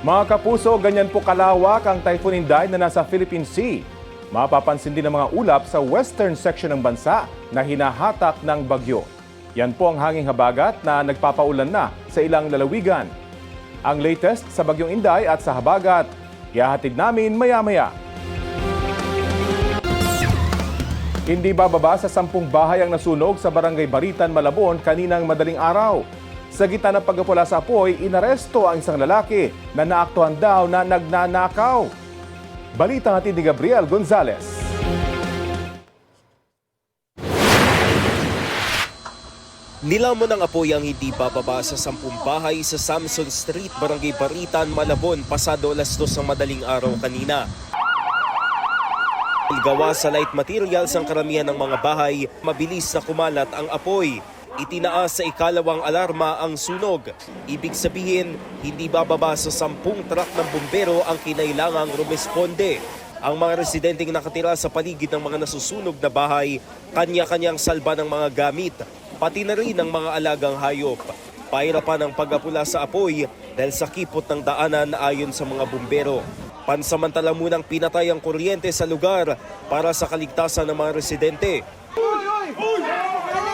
Mga kapuso, ganyan po kalawak ang Typhoon Inday na nasa Philippine Sea. Mapapansin din ang mga ulap sa western section ng bansa na hinahatak ng bagyo. Yan po ang hanging habagat na nagpapaulan na sa ilang lalawigan. Ang latest sa bagyong Inday at sa habagat, ihahatid namin maya-maya. Hindi bababa sa 10 bahay ang nasunog sa Barangay Baritan, Malabon kaninang madaling araw. Sa gitna ng pagkapula sa apoy, inaresto ang isang lalaki na naaktuhan daw na nagnanakaw. Balita natin ni Gabriel Gonzalez. Nilamon ng apoy ang hindi bababa sa 10 bahay sa Samson Street, Barangay Baritan, Malabon, pasado alas 2 ng madaling araw kanina. Gawa sa light materials ang karamihan ng mga bahay, mabilis na kumalat ang apoy. Itinaas sa ikalawang alarma ang sunog. Ibig sabihin, hindi bababa sa 10 truck ng bumbero ang kinailangang rumesponde. Ang mga residenteng nakatira sa paligid ng mga nasusunog na bahay, kanya-kanyang salba ng mga gamit, pati na rin ng mga alagang hayop. Pahirapan ang pag-apula sa apoy dahil sa kipot ng daanan ayon sa mga bumbero. Pansamantala munang pinatay ang kuryente sa lugar para sa kaligtasan ng mga residente.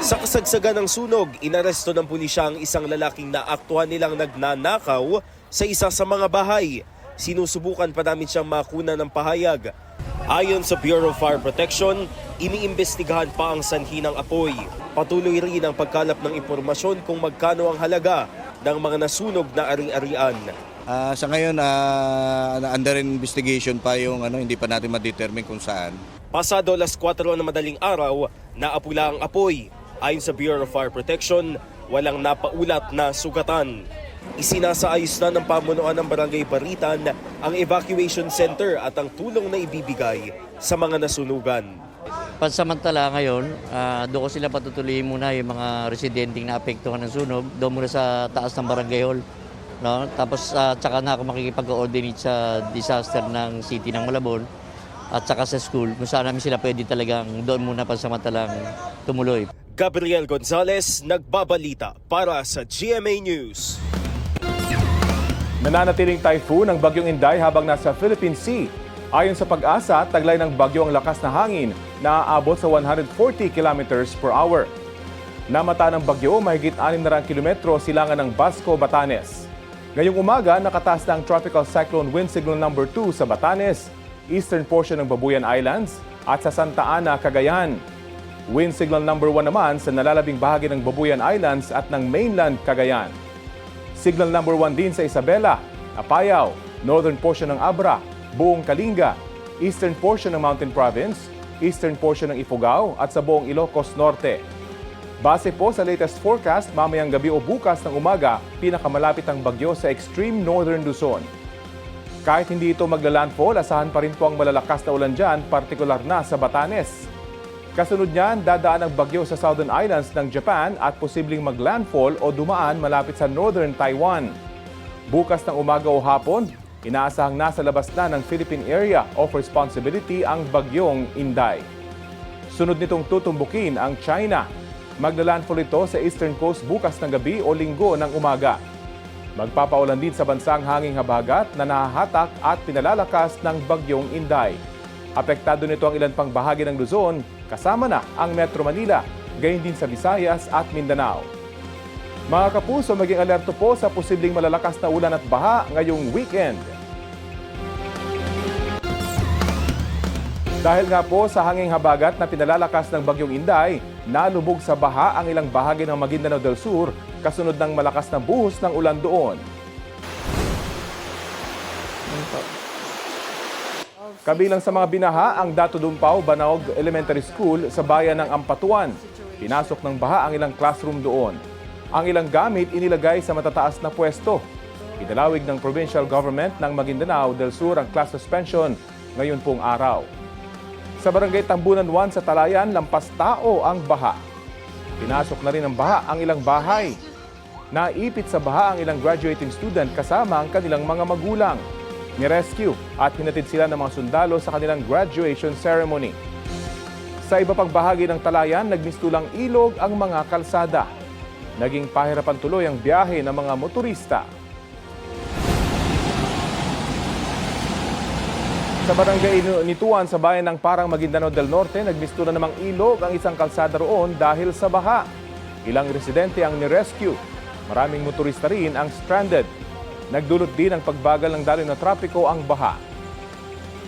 Sa kasagsagan ng sunog, inaresto ng pulisya ang isang lalaking naaktuhan nilang nagnanakaw sa isa sa mga bahay. Sinusubukan pa namin siyang makuna ng pahayag. Ayon sa Bureau of Fire Protection, iniimbestigahan pa ang sanhi ng apoy. Patuloy rin ang pagkalap ng impormasyon kung magkano ang halaga ng mga nasunog na ari-arian. Sa ngayon, under investigation pa yung hindi pa natin ma-determine kung saan. Pasado alas 4 ng madaling araw, naapula ang apoy. Ayon sa Bureau of Fire Protection, walang napaulat na sugatan. Isinasaayos na ng pamunuan ng Barangay Baritan ang evacuation center at ang tulong na ibibigay sa mga nasunugan. Pansamantala ngayon, doon ko sila patutuloy muna yung mga residenteng na apektuhan ng sunog, doon muna sa taas ng barangay hall. No? Tapos tsaka na ako makikipag-coordinate sa disaster ng city ng Malabon at tsaka sa school kung saan namin sila pwede talagang doon muna pansamantalang tumuloy. Gabriel Gonzalez, nagbabalita para sa GMA News. Nananatiling typhoon ang bagyong Inday habang nasa Philippine Sea. Ayon sa Pag-asa, taglay ng bagyo ang lakas na hangin na aabot sa 140 kilometers per hour. Namata ng bagyo, mahigit 600 kilometro silangan ng Basco, Batanes. Ngayong umaga, nakataas na ang Tropical Cyclone Wind Signal No. 2 sa Batanes, eastern portion ng Babuyan Islands at sa Santa Ana, Cagayan. Wind Signal No. 1 naman sa nalalabing bahagi ng Babuyan Islands at ng mainland Cagayan. Signal No. 1 din sa Isabela, Apayao, northern portion ng Abra, buong Kalinga, eastern portion ng Mountain Province, eastern portion ng Ifugao at sa buong Ilocos Norte. Base po sa latest forecast, mamayang gabi o bukas ng umaga, pinakamalapit ang bagyo sa extreme northern Luzon. Kahit hindi ito magla-landfall, asahan pa rin po ang malalakas na ulan dyan, partikular na sa Batanes. Kasunod niyan, dadaan ang bagyo sa Southern Islands ng Japan at posibleng mag-landfall o dumaan malapit sa northern Taiwan. Bukas ng umaga o hapon, inaasahang nasa labas na ng Philippine Area of Responsibility ang bagyong Inday. Sunod nitong tutumbukin ang China. Magla-landfall ito sa eastern coast bukas ng gabi o linggo ng umaga. Magpapaulan din sa bansang hanging habagat na nahahatak at pinalalakas ng bagyong Inday. Apektado nito ang ilan pang bahagi ng Luzon, kasama na ang Metro Manila, gayon din sa Visayas at Mindanao. Mga kapuso, maging alerto po sa posibleng malalakas na ulan at baha ngayong weekend. Dahil nga po sa hanging habagat na pinalalakas ng bagyong Inday, nalubog sa baha ang ilang bahagi ng Maguindanao del Sur kasunod ng malakas na buhos ng ulan doon. Kabilang sa mga binaha ang Dato Dumpaw Banaog Elementary School sa bayan ng Ampatuan. Pinasok ng baha ang ilang classroom doon. Ang ilang gamit inilagay sa matataas na pwesto. Idalawig ng provincial government ng Maguindanao del Sur ang class suspension ngayon pong araw. Sa barangay Tambunan 1 sa Talayan, lampas tao ang baha. Pinasok na rin ng baha ang ilang bahay. Naipit sa baha ang ilang graduating student kasama ang kanilang mga magulang. Nirescue at hinatid sila ng mga sundalo sa kanilang graduation ceremony. Sa iba pang bahagi ng Talayan, nagmistulang ilog ang mga kalsada. Naging pahirapan tuloy ang biyahe ng mga motorista. Sa barangay Nituan sa bayan ng Parang, Maguindanao del Norte, nagmistulan namang ilog ang isang kalsada roon dahil sa baha. Ilang residente ang nirescue. Maraming motorista rin ang stranded. Nagdulot din ng pagbagal ng daloy na trapiko ang baha.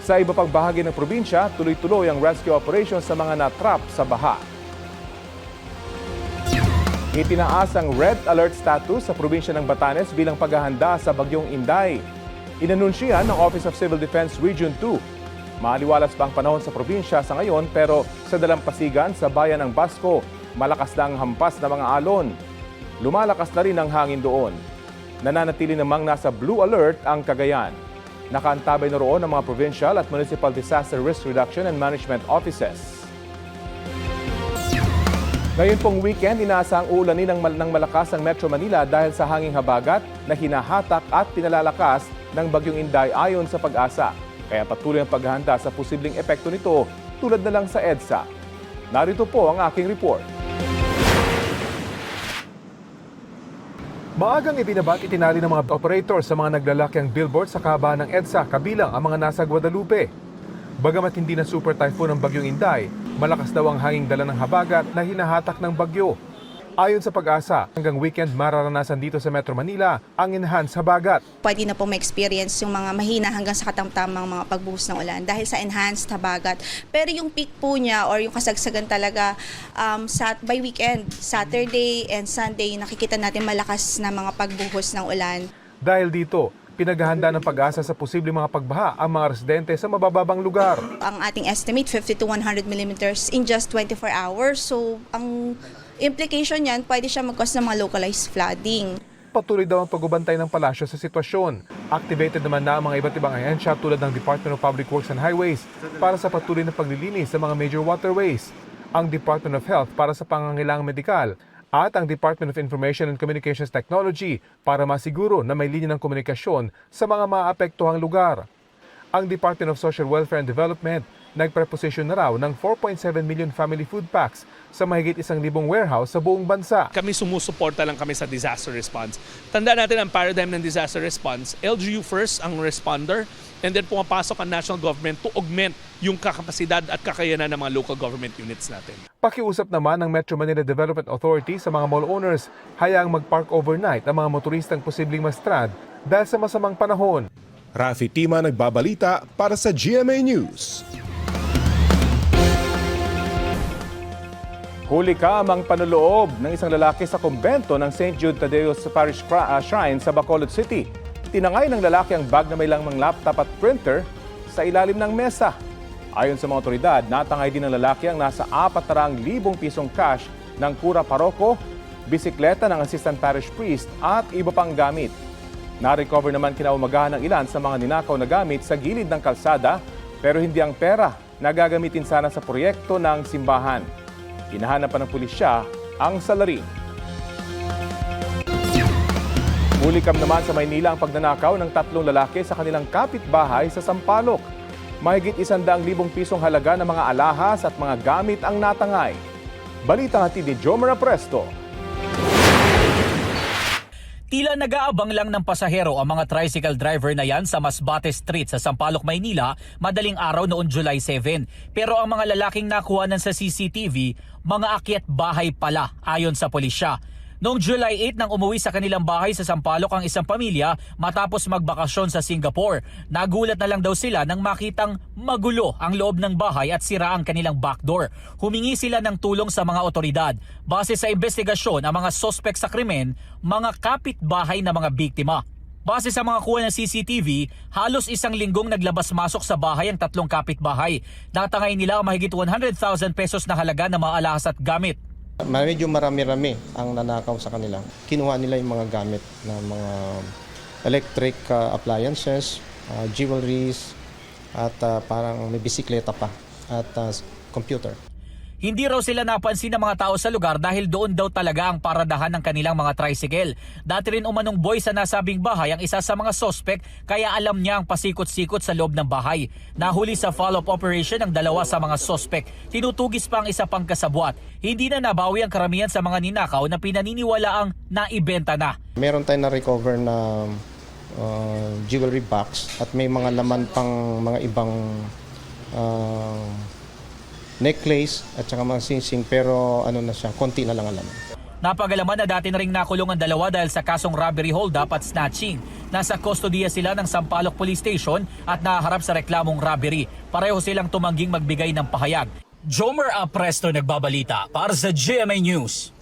Sa iba pang bahagi ng probinsya, tuloy-tuloy ang rescue operation sa mga natrap sa baha. Itinaas ang red alert status sa probinsya ng Batanes bilang paghahanda sa bagyong Inday. Inanunsyihan ng Office of Civil Defense Region 2. Maaliwalas pa ang panahon sa probinsya sa ngayon pero sa dalampasigan sa bayan ng Basco, malakas na ang hampas na mga alon. Lumalakas na rin ang hangin doon. Nananatili namang nasa blue alert ang Cagayan. Nakaantabay na roon ang mga provincial at municipal disaster risk reduction and management offices. Ngayon pong weekend, inaasahang uulanin ng malakas ang Metro Manila dahil sa hanging habagat na hinahatak at pinalalakas ng bagyong Inday ayon sa Pag-asa. Kaya patuloy ang paghahanda sa posibleng epekto nito tulad na lang sa EDSA. Narito po ang aking report. Maagang ibinabat itinali ng mga operator sa mga naglalakiang billboard sa kahabaan ng EDSA kabilang ang mga nasa Guadalupe. Bagamat hindi na super typhoon ang bagyong Inday, malakas daw ang hanging dala ng habagat na hinahatak ng bagyo. Ayon sa Pag-asa, hanggang weekend mararanasan dito sa Metro Manila ang enhanced habagat. Pwede na po ma-experience yung mga mahina hanggang sa katamtamang mga pagbuhos ng ulan dahil sa enhanced habagat. Pero yung peak po niya or yung kasagsagan talaga by weekend, Saturday and Sunday, nakikita natin malakas na mga pagbuhos ng ulan. Dahil dito, pinaghahanda ng Pag-asa sa posibleng mga pagbaha ang mga residente sa mabababang lugar. Ang ating estimate, 50 to 100 millimeters in just 24 hours. So, ang implication niyan, pwede siya mag-cause ng mga localized flooding. Patuloy daw ang pagbabantay ng palasyo sa sitwasyon. Activated naman na ang mga iba't ibang ahensya tulad ng Department of Public Works and Highways para sa patuloy na paglilinis sa mga major waterways, ang Department of Health para sa pangangailangang medikal, at ang Department of Information and Communications Technology para masiguro na may linya ng komunikasyon sa mga maapektuhang lugar. Ang Department of Social Welfare and Development nagpreposition na raw ng 4.7 million family food packs sa mahigit 1,000 warehouse sa buong bansa. Kami sumusuporta lang kami sa disaster response. Tandaan natin ang paradigm ng disaster response. LGU first ang responder and then pumapasok ang national government to augment yung kakapasidad at kakayanan ng mga local government units natin. Pakiusap naman ng Metro Manila Development Authority sa mga mall owners, hayaang mag-park overnight ang mga motoristang posibleng mastrad dahil sa masamang panahon. Rafi Tima nagbabalita para sa GMA News. Huli kamang panuloob ng isang lalaki sa kumbento ng St. Jude Tadeus Parish Shrine sa Bacolod City. Tinangay ng lalaki ang bag na may lamang laptop at printer sa ilalim ng mesa. Ayon sa mga otoridad, natangay din ng lalaki ang nasa 400,000 pisong cash ng kura paroko, bisikleta ng assistant parish priest at iba pang gamit. Na-recover naman kinaumagahan ng ilan sa mga ninakaw na gamit sa gilid ng kalsada pero hindi ang pera na gagamitin sana sa proyekto ng simbahan. Hinahanap pa ng pulisya ang salarin. Hulikam naman sa Maynila ang pagnanakaw ng 3 lalaki sa kanilang kapitbahay sa Sampaloc. Mahigit 100,000 pisong halaga ng mga alahas at mga gamit ang natangay. Balita hatid ni Jomar Presto. Tila nag-aabang lang ng pasahero ang mga tricycle driver na yan sa Masbate Street sa Sampaloc, Maynila madaling araw noong July 7. Pero ang mga lalaking nakuhanan sa CCTV, mga akyat bahay pala ayon sa pulisya. Noong July 8 nang umuwi sa kanilang bahay sa Sampaloc ang isang pamilya matapos magbakasyon sa Singapore. Nagulat na lang daw sila nang makitang magulo ang loob ng bahay at sira ang kanilang backdoor. Humingi sila ng tulong sa mga otoridad. Base sa investigasyon, ang mga sospek sa krimen, mga kapitbahay na mga biktima. Base sa mga kuha ng CCTV, halos 1 linggong naglabas-masok sa bahay ang 3 kapitbahay. Natangay nila ang mahigit 100,000 pesos na halaga ng mga alahas at gamit. Medyo marami-rami ang nanakaw sa kanila. Kinuha nila yung mga gamit na mga electric appliances, jewelries, at parang may bisikleta pa at computer. Hindi raw sila napansin ng mga tao sa lugar dahil doon daw talaga ang paradahan ng kanilang mga tricycle. Dati rin umanong boy sa nasabing bahay ang isa sa mga sospek kaya alam niya ang pasikot-sikot sa loob ng bahay. Nahuli sa follow-up operation ang 2 sa mga sospek. Tinutugis pa ang isa pang kasabwat. Hindi na nabawi ang karamihan sa mga ninakaw na pinaniniwalaang naibenta na. Meron tayong na-recover na jewelry box at may mga laman pang mga ibang necklace at saka mga singsing, pero ano na siya, konti na lang ang laman. Napagalaman na dati na ring nakulong ang dalawa dahil sa kasong robbery hold-up at snatching. Nasa kustodiya sila ng Sampaloc Police Station at naharap sa reklamong robbery. Pareho silang tumangging magbigay ng pahayag. Jomer Apresto nagbabalita para sa GMA News.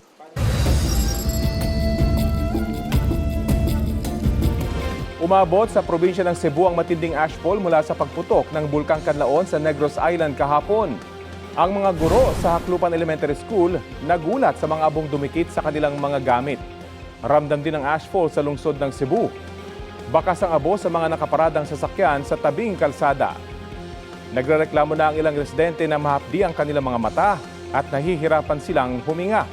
Umabot sa probinsya ng Cebu ang matinding ashfall mula sa pagputok ng Bulkang Canlaon sa Negros Island kahapon. Ang mga guro sa Haklupan Elementary School nagulat sa mga abong dumikit sa kanilang mga gamit. Ramdam din ang ashfall sa lungsod ng Cebu. Bakas ang abo sa mga nakaparadang sasakyan sa tabing kalsada. Nagrereklamo na ang ilang residente na mahapdi ang kanilang mga mata at nahihirapan silang huminga.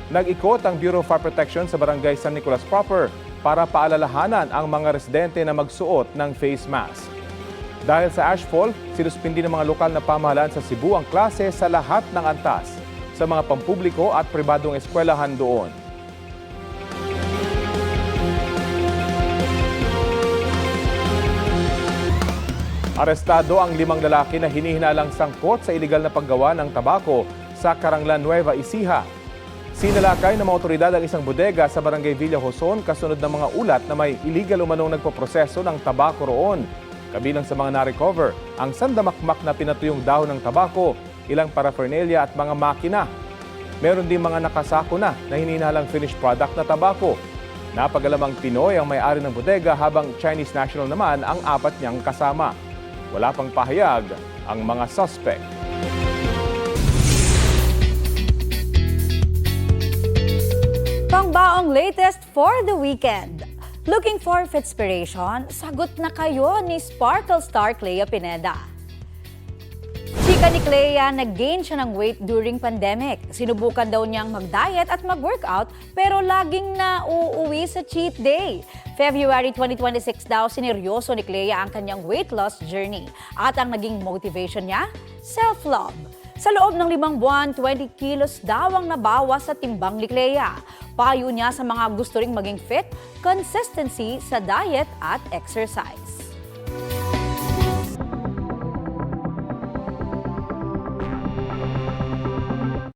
Nag-ikot ang Bureau of Fire Protection sa Barangay San Nicolas proper para paalalahanan ang mga residente na magsuot ng face mask. Dahil sa ashfall, sinuspindi ng mga lokal na pamahalaan sa Cebu ang klase sa lahat ng antas sa mga pampubliko at pribadong eskwelahan doon. Arestado ang 5 lalaki na hinihinalang sangkot sa iligal na paggawa ng tabako sa Caranglan, Nueva Ecija. Sinalakay ng mga otoridad ang isang bodega sa Barangay Villa Joson kasunod ng mga ulat na may illegal umanong nagpoproseso ng tabako roon. Kabilang sa mga na-recover, ang sandamakmak na pinatuyong dahon ng tabako, ilang paraphernalia at mga makina. Meron din mga nakasako na hinihinalang finished product na tabako. Napagalamang Pinoy ang may-ari ng bodega habang Chinese national naman ang 4 niyang kasama. Wala pang pahayag ang mga suspect. Pangbaong latest for the weekend. Looking for inspiration? Sagot na kayo ni Sparkle Star Clea Pineda. Chika ni Clea, nag-gain siya ng weight during pandemic. Sinubukan daw niyang mag-diet at mag-workout pero laging nauuwi sa cheat day. February 2026 daw, sineryoso ni Clea ang kanyang weight loss journey. At ang naging motivation niya, self-love. Sa loob ng 5 buwan, 20 kilos daw ang nabawas sa timbang ni Clea. Payo niya sa mga gusto ring maging fit, consistency sa diet at exercise.